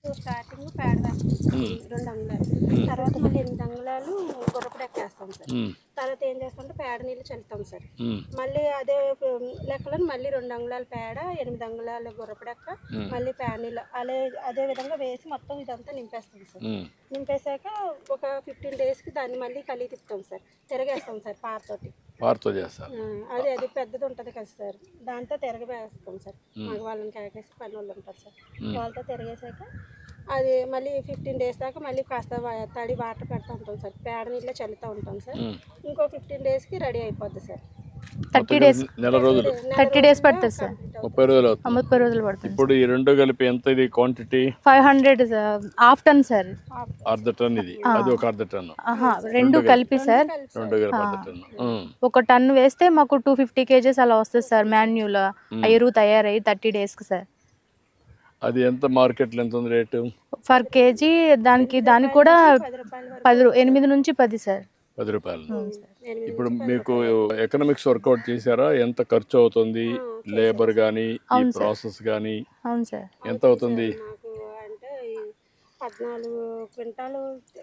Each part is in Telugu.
స్టార్టింగ్ పేడ వేస్తాం 2 అంగుళాలు, తర్వాత మళ్ళీ 8 అంగుళాలు గుర్రపొడి ఎక్కేస్తాం సార్. తర్వాత ఏం చేస్తామంటే పేడ నీళ్ళు చల్లుతాం సార్. మళ్ళీ అదే లెక్కలో మళ్ళీ 2 అంగుళాల పేడ, 8 అంగుళాలు గుర్రపొడి ఎక్క, మళ్ళీ పేడ నీళ్ళు అదే విధంగా వేసి మొత్తం ఇదంతా నింపేస్తాం సార్. నింపేశాక ఒక 15 డేస్కి దాన్ని మళ్ళీ కలిగి తిప్పుతాం సార్, తిరగేస్తాం సార్ పారతో చేస్తారు. అది పెద్దది ఉంటుంది కదా సార్, దాంతో తిరగవేస్తాం సార్. మగవాళ్ళని కాకేసి పని వాళ్ళు ఉంటారు సార్, వాళ్ళతో తిరగేసాక అది మళ్ళీ 15 డేస్ దాకా మళ్ళీ కాస్త తడి వాటర్ పెడతా ఉంటాం సార్, పేడ నీళ్ళే చల్లుతూ ఉంటాం సార్. ఇంకో 15 డేస్కి రెడీ అయిపోద్ది సార్. 30 days, నెల రోజులు 30 days పడుతుంది సార్. 30 రోజులు అవుతుంది. 30 రోజులు పడుతుంది. ఇప్పుడు ఈ రెండు కలిపి ఎంత ఇది క్వాంటిటీ? 500 హాఫ్ టన్ సార్. అర్ధ టన్ ఇది, అది ఒక అర్ధ టన్. రెండు కలిపి సార్, రెండు కలిపి అర్ధ టన్. ఒక టన్ వేస్తే మాకు 250 kgs అలా వస్తుంది సార్. మాన్యువల్ ఎరువు తయారయ్యి 30 daysకి సార్. అది ఎంత మార్కెట్లో ఎంత ఉంది రేటు? ఫర్ కేజీ దానికి కూడా 8 నుంచి 10 సార్. 10 రూపాయలు. ఇప్పుడు మీకు ఎకనామిక్స్ వర్కౌట్ చేశారా? ఎంత ఖర్చు అవుతుంది, లేబర్ కానీ ఈ ప్రాసెస్ కానీ ఎంత అవుతుంది? అంటే 14 క్వింటాలు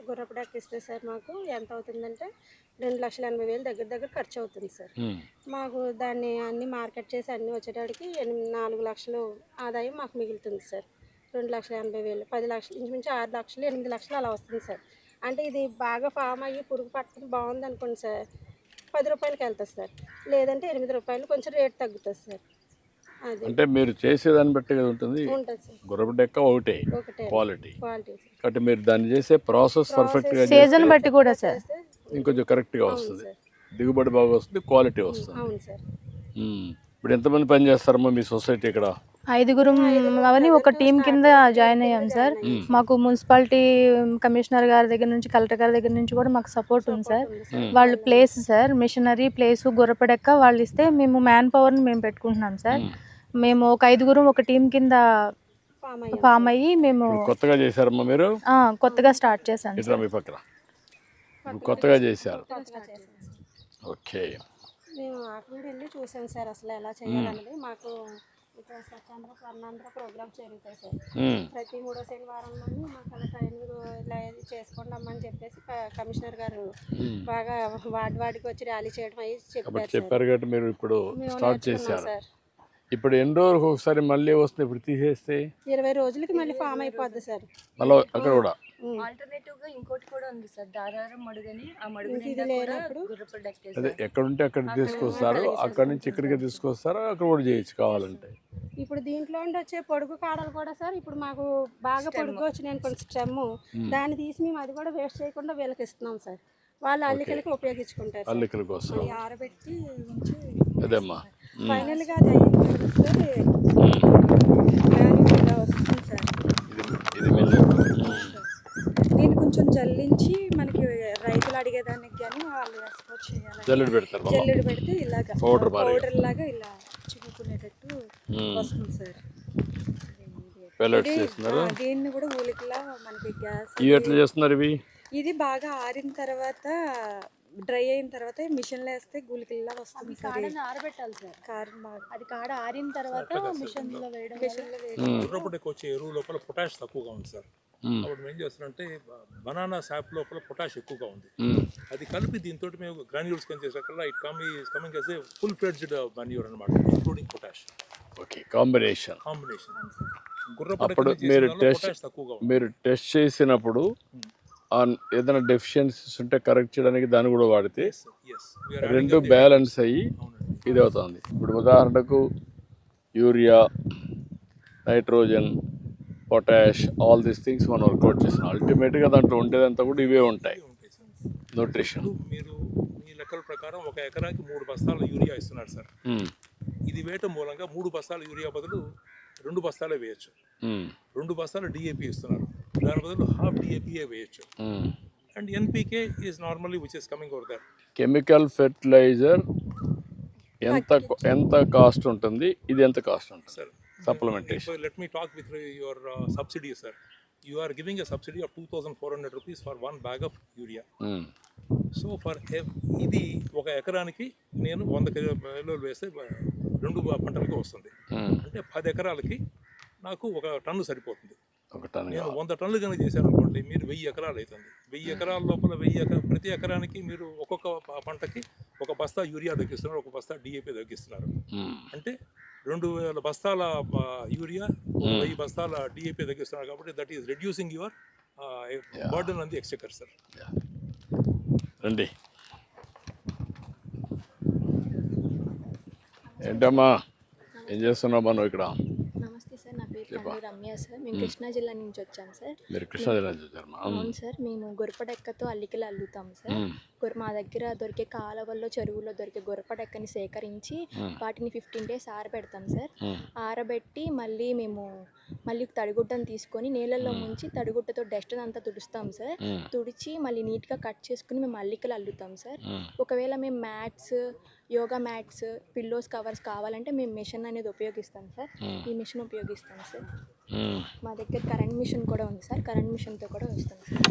గుర్రపొడి ఎక్కిస్తే సార్ మాకు ఎంత అవుతుందంటే 2,80,000 దగ్గర ఖర్చు అవుతుంది సార్. మాకు దాన్ని అన్ని మార్కెట్ చేసి అన్నీ వచ్చేటప్పటికి 4 లక్షలు ఆదాయం మాకు మిగులుతుంది సార్. 2,80,000, 10 లక్షలు, ఇంచుమించు 6 లక్షలు, 8 లక్షలు అలా వస్తుంది సార్. అంటే ఇది బాగా ఫామ్ అయ్యి పురుగు పట్టడం బాగుంది అనుకోండి సార్, 10 రూపాయలకి వెళ్తుంది సార్. లేదంటే 8 రూపాయలు, కొంచెం రేట్ తగ్గుతుంది సార్. అది అంటే మీరు చేసేదాన్ని బట్టి కదా ఉంటుంది. సార్. గుర్రపొడి ఎక్క ఒకటే క్వాలిటీ, క్వాలిటీ కాబట్టి మీరు దాన్ని చేసే ప్రాసెస్ పర్ఫెక్ట్ గా సీజన్ బట్టి కూడా సార్ ఇంకొంచెం కరెక్ట్ గా వస్తుంది, దిగుబడి బాగా వస్తుంది, క్వాలిటీ వస్తుంది. అవును సార్. ఇప్పుడు ఎంతమంది పని చేస్తారమ్మా మీ సొసైటీ? ఇక్కడ 5గురు అవన్నీ ఒక టీం కింద జాయిన్ అయ్యాం సార్. మాకు మున్సిపాలిటీ కమిషనర్ గారి దగ్గర నుంచి, కలెక్టర్ గారి దగ్గర నుంచి కూడా మాకు సపోర్ట్ ఉంది సార్. వాళ్ళు ప్లేస్ సార్, మిషనరీ ప్లేస్, గుర్రపొడెక్క వాళ్ళు ఇస్తే మేము మ్యాన్ పవర్ని మేము పెట్టుకుంటున్నాం సార్. మేము ఒక 5గురు ఒక టీం కింద ఫామ్ అయ్యి మేము కొత్తగా చేశారమ్మా మీరు? కొత్తగా స్టార్ట్ చేశాం మీ పక్కన కొత్తగా చేశారు. ఓకే, మేము అక్కడ వెళ్ళి చూసాం సార్ అసలు ఎలా చేయాలనేది. మాకు ఇక్కడ స్వచ్ఛాంధ్ర స్వర్ణాంధ్ర ప్రోగ్రామ్స్ జరుగుతాయి సార్. ప్రతి 3వ శనివారంలోని మాకు అలా ట్రైనింగ్ ఇలా చేసుకోండి అమ్మని చెప్పేసి కమిషనర్ గారు బాగా వాడికి వచ్చి ర్యాలీ చేయడం అవి చెప్పారు కాబట్టి మీరు ఇప్పుడు స్టార్ట్ చేశారు. ఇప్పుడు ఎన్ని రోజులకు ఒకసారి మళ్ళీ వస్తుంది? ఇప్పుడు తీసేస్తే 20 రోజులకి మళ్ళీ ఫామ్ అయిపోద్ది సార్. మళ్ళీ అక్కడ కూడా ఆల్టర్నేటివ్ గా ఇంకోటి కూడా ఉంది సార్, దారారం మడుగని. ఆ మడుగు లేనప్పుడు గుర్రపొడి ఎక్కేస్తారు. అదే ఎక్కడుంటే అక్కడ తీసుకొస్తారు, అక్కడ నుంచి ఇక్కడికి తీసుకొస్తారు, అక్కడ కూడా చేయొచ్చు కావాలంటే. ఇప్పుడు దీంట్లో వచ్చే పొడుగు కాడలు కూడా సార్ ఇప్పుడు మాకు బాగా పొడుగు వచ్చినాయి కొంచెం స్టెమ్, దాన్ని తీసి మేము అది కూడా వేస్ట్ చేయకుండా వీళ్ళకి ఇస్తున్నాం సార్. వాళ్ళు అల్లికలకి ఉపయోగించుకుంటారు. అల్లికల కోసం ఆరబెట్టి ఉంచి అదేమ్మా. ఫైనల్ గా అది అయిన తర్వాత వస్తుంది సార్. దీన్ని కొంచెం జల్లించి మనకి రైతులు అడిగేదానికి కానీ వాళ్ళు ఎక్స్పోర్ట్ చేయాలి. జల్లెడ పెడతారు, జల్లెడ పెడితే ఇలాగా పౌడర్ లాగా ఇలా చిక్కుకునేటట్టు వస్తుంది సార్. దీన్ని కూడా ఊలికలా మనకి గ్యాస్ ఎట్లా చేస్తున్నారు ఇవి? ఇది బాగా ఆరిన తర్వాత, డ్రై అయిన తర్వాత మిషన్లో వేస్తే గులికల్లా వస్తుంది సార్. ఆరబెట్టాలి సార్. అది కాడ ఆరిన తర్వాత మిషన్లో వేయడం. గుర్రపొడికి వచ్చే ఎరువు లోపల పొటాష్ తక్కువగా ఉంది సార్. అప్పుడు ఏం చేస్తారంటే బనానా సాప్ లోపల పొటాష్ ఎక్కువగా ఉంది, అది కలిపి దీంతో మేము గ్రాన్యూల్స్ కింద చేసేకల్లా it coming as a full fledged manure అన్నమాట, ఇంక్లూడింగ్ పొటాష్. Okay, combination. అప్పుడు మీరు టెస్ట్ చేసినప్పుడు ఏదైనా డెఫిషియన్సీస్ ఉంటే కరెక్ట్ చేయడానికి దాన్ని కూడా వాడితే రెండు బ్యాలెన్స్ అయ్యి ఇది అవుతుంది. ఇప్పుడు ఉదాహరణకు urea, nitrogen, potash, all these things మనం వర్కౌట్ చేసిన అల్టిమేట్గా దాంట్లో ఉండేదంతా కూడా ఇవే ఉంటాయి. న్యూట్రిషన్ మీరు మీ లెక్కల ప్రకారం ఒక ఎకరాకి 3 బస్తాలు యూరియా ఇస్తున్నారు సార్. ఇది వేయటం మూలంగా 3 బస్తాలు యూరియా బదులు 2 బస్తాలే వేయచ్చు. 2 బస్తాలు డిఏపి ఇస్తున్నారు, దాని బదులు హాఫ్ డిఏపిఏ వేయచ్చు. And NPK is normally which is coming over there. Chemical fertilizer ఎంత కాస్ట్ ఉంటుంది, ఇది ఎంత కాస్ట్ ఉంటుంది sir? Supplementation. Let me talk with your subsidy, sir. You are giving a subsidy of 2,400 rupees for 1 bag of urea. So for ఇది ఒక ఎకరానికి నేను 100 కిలోలు వేస్తే 2 పంటలకు వస్తుంది. అంటే 10 ఎకరాలకి నాకు 1 టన్ను సరిపోతుంది. 1 టన్ నేను కావాలి. 100 టన్నులు కనుక చేశాను అనుకోండి, మీరు 1000 ఎకరాలు అవుతుంది. 1000 ఎకరాల లోపల ప్రతి ఎకరానికి మీరు ఒక్కొక్క పంటకి ఒక బస్తా యూరియా తగ్గిస్తున్నారు, ఒక బస్తా డిఏపి తగ్గిస్తున్నారు. అంటే 2000 బస్తాల యూరియా, 1000 బస్తాల డిఏపి తగ్గిస్తున్నారు. కాబట్టి that is reducing your burden on the Exchequer sir. రండి. ఏంటమ్మా ఏం చేస్తున్నావు నువ్వు ఇక్కడ? నమస్తే సార్, నా పేరు కన్నీ రమ్య సార్. మేము కృష్ణా జిల్లా నుంచి వచ్చాం సార్. మీరు కృష్ణా జిల్లా చూసారమ్మా? అవును సార్, మేము గొరపడెక్కతో అల్లికలు అల్లుతాం సార్. మా దగ్గర దొరికే కాలువల్లో, చెరువుల్లో దొరికే గొరపడెక్కని సేకరించి వాటిని 15 days ఆరబెడతాం సార్. ఆరబెట్టి మళ్ళీ తడిగుడ్డను తీసుకొని నీళ్ళల్లో ముంచి తడిగుడ్డతో డస్ట్ అంతా తుడుస్తాం సార్. తుడిచి మళ్ళీ నీట్గా కట్ చేసుకుని మేము అల్లికలు అల్లుతాం సార్. ఒకవేళ మేము mats, yoga mats, pillows, covers కావాలంటే మేము మిషన్ అనేది ఉపయోగిస్తాం సార్. ఈ మిషన్ ఉపయోగిస్తాం సార్. మా దగ్గర కరెంట్ మిషన్ కూడా ఉంది సార్. కరెంట్ మిషన్తో కూడా వస్తాం సార్.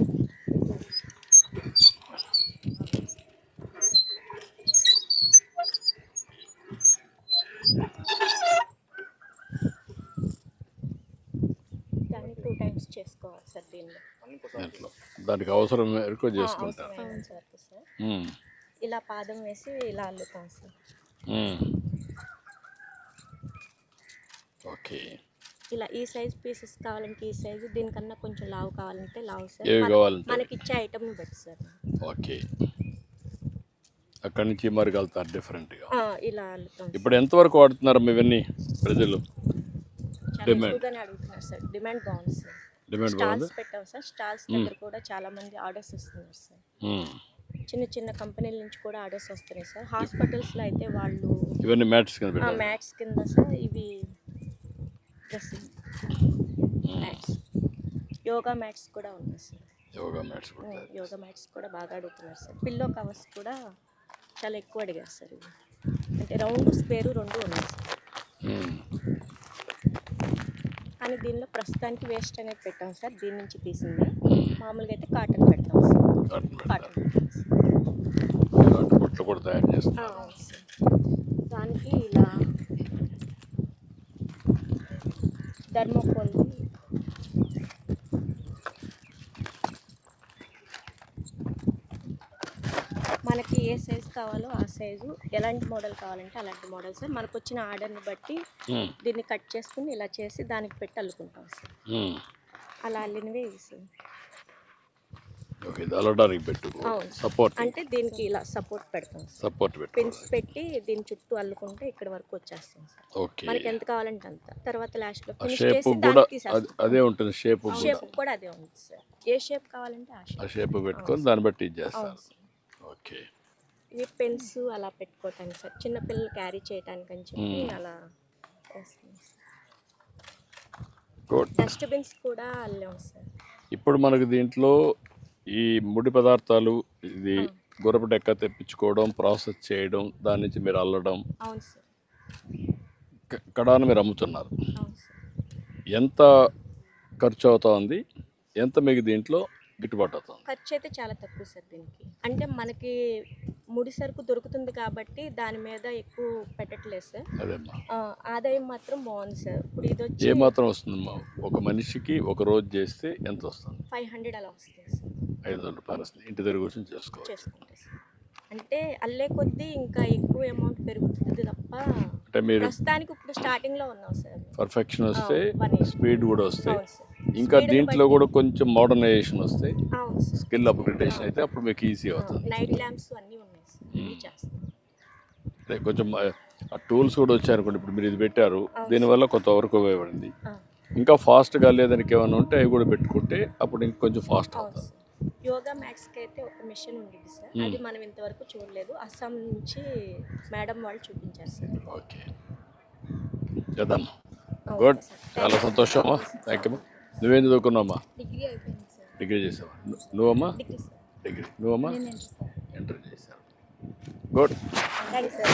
దాన్ని 2 times చేసుకోవాలి సార్. దీనిలో దానికి అవసరం మేరకు చేసుకుంటారు. అవును సార్. ఇలా పాదం వేసి ఇలా అల్లుతాం సార్. ఓకే. ఇలా ఈ సైజ్ పీసెస్ కావాలంటే ఈ సైజు, దీనికన్నా కొంచెం లావు కావాలంటే లావు సార్. ఏవి కావాలంటే మనకి ఇచ్చే ఐటమ్ని బట్టి సార్. ఓకే. అక్కడి నుంచి మరి వెళ్తారు డిఫరెంట్గా. ఇలా అల్లుతాం. ఇప్పుడు ఎంతవరకు వాడుతున్నారు ఇవన్నీ ప్రజలు? చాలా ఎక్కువగానే అడుగుతున్నారు సార్. డిమాండ్ బాగుంది సార్. డిమాండ్ బాగుంది. స్టాల్స్ పెట్టాం సార్. స్టాల్స్ దగ్గర కూడా చాలా మంది ఆర్డర్స్ ఇస్తున్నారు సార్. చిన్న చిన్న కంపెనీల నుంచి కూడా ఆర్డర్స్ వస్తున్నాయి సార్. హాస్పిటల్స్లో అయితే వాళ్ళు ఇవన్నీ మ్యాట్స్ కింద పెట్టారు. మ్యాట్స్ కింద సార్. ఇవి డ్రెస్సింగ్ మ్యాట్స్, యోగా మ్యాట్స్ కూడా ఉన్నాయి సార్. యోగా మ్యాట్స్ కూడా. యోగా మ్యాట్స్ కూడా బాగా అడుగుతున్నారు సార్. పిల్లో కవర్స్ కూడా చాలా ఎక్కువ అడిగారు సార్. ఇవి అంటే రౌండ్, స్క్వేర్ 2 ఉన్నాయి సార్. కానీ దీనిలో ప్రస్తుతానికి వేస్ట్ అనేది పెట్టాం సార్. దీని నుంచి తీసింది. మామూలుగా అయితే కాటన్ పెడతాం సార్. కాటన్ బుట్టలు కూడా తయారు చేస్తాం. దానికి ఇలా థర్మోకోల్ మనకి ఏ సైజ్ కావాలో ఆ సైజు, ఎలాంటి మోడల్ కావాలంటే అలాంటి మోడల్ సార్. మనకు వచ్చిన ఆర్డర్ని బట్టి దీన్ని కట్ చేసుకుని ఇలా చేసి దానికి పెట్టి అల్లుకుంటాం సార్. అలా అల్లినవి సార్. ఓకే. అల్లడానికి పెట్టు సపోర్ట్ అంటే దీనికి ఇలా సపోర్ట్ పెడతాం సార్. సపోర్ట్ పెట్టు. పిన్స్ పెట్టి దీని చుట్టూ అల్లుకుంటే ఇక్కడ వరకు వచ్చేస్తాం సార్. ఓకే. మనకి ఎంత కావాలంటే అంత. తర్వాత లాస్ట్లో ఫినిష్ షేప్ చేసి కూడా దానికి తీసేస్తాం. అదే ఉంటుంది. షేప్ కూడా అదే ఉంటుంది సార్. ఏ షేప్ కావాలంటే ఆ షేప్ పెట్టుకొని దాన్ని బట్టి ఇచ్చేస్తారు. ఓకే. ఇవి పెన్స్ అలా పెట్టుకోవటానికి సార్. చిన్న పిల్లలు క్యారీ చేయడానికి అని చెప్పి అలా వేస్తాం సార్. గుడ్. డస్ట్బిన్స్ కూడా అల్లాం సార్. ఇప్పుడు మనకు దీంట్లో ఈ ముడి పదార్థాలు, ఇది గొర్రెపడెక్క తెప్పించుకోవడం, ప్రాసెస్ చేయడం, దాని నుంచి మీరు అల్లడం, అవును సార్. కడాను మీరు అమ్ముతున్నారు. అవును సార్. ఎంత ఖర్చు అవుతుంది? ఎంత మీకు దీంట్లో గిట్టుబాటు అవుతుంది? ఖర్చు అయితే చాలా తక్కువ సార్ దీనికి. అంటే మనకి ముడి సరుకు దొరుకుతుంది కాబట్టి దాని మీద ఎక్కువ పెట్టట్లేదు సార్. అదేమ్మా. ఆదాయం మాత్రం బాగుంది సార్. ఇప్పుడు ఇది వచ్చి ఏ మాత్రం వస్తుందమ్మా? ఒక మనిషికి ఒక రోజు చేస్తే ఎంత వస్తుంది? 500 అలా వస్తుంది సార్. 500 రూపాయలు వస్తుంది. ఇంటి దగ్గర కూర్చొని చేసుకోవాలి. చేసుకుంటే సార్. అంటే అల్లే కొద్దీ ఇంకా ఎక్కువ అమౌంట్ పెరుగుతుంది తప్ప అంటే మీరు ప్రస్తుతానికి ఇప్పుడు స్టార్టింగ్లో ఉన్నాం సార్. పర్ఫెక్షన్ వస్తే, 1 year. స్పీడ్ కూడా వస్తే, అవును సార్. ఇంకా దీంట్లో కూడా కొంచెం మోడర్నైజేషన్ వస్తే, అవును సార్. స్కిల్ అప్గ్రేడేషన్ అయితే అప్పుడు మీకు ఈజీ అవుతుంది. నైట్ ల్యాంప్స్ అన్నీ ఉన్నాయి సార్. ఇవి చేస్తాం. అంటే కొంచెం ఆ టూల్స్ కూడా వచ్చాయనుకోండి. ఇప్పుడు మీరు ఇది పెట్టారు, దీనివల్ల కొంతవరకు ఉపయోగపడింది. ఇంకా ఫాస్ట్గా లేదానికి ఏమైనా ఉంటే అవి కూడా పెట్టుకుంటే అప్పుడు ఇంకొంచెం ఫాస్ట్ అవుతుంది. యోగా మ్యాట్స్కి అయితే ఒక మిషన్ ఉండేది సార్. అది మనం ఇంతవరకు చూడలేదు. అస్సాం నుంచి మేడం వాళ్ళు చూపించారు సార్. ఓకే. చేద్దాం. గుడ్. చాలా సంతోషమమ్మా. Thank you. నువ్వేం చదువుకున్నావమ్మా? డిగ్రీ అయిపోయింది సార్. డిగ్రీ చేసావా? నువ్వమ్మా? Degree sir. డిగ్రీ. నువ్వమ్మా? నేను ఎంటర్ చేశావు. గుడ్. Thank you sir.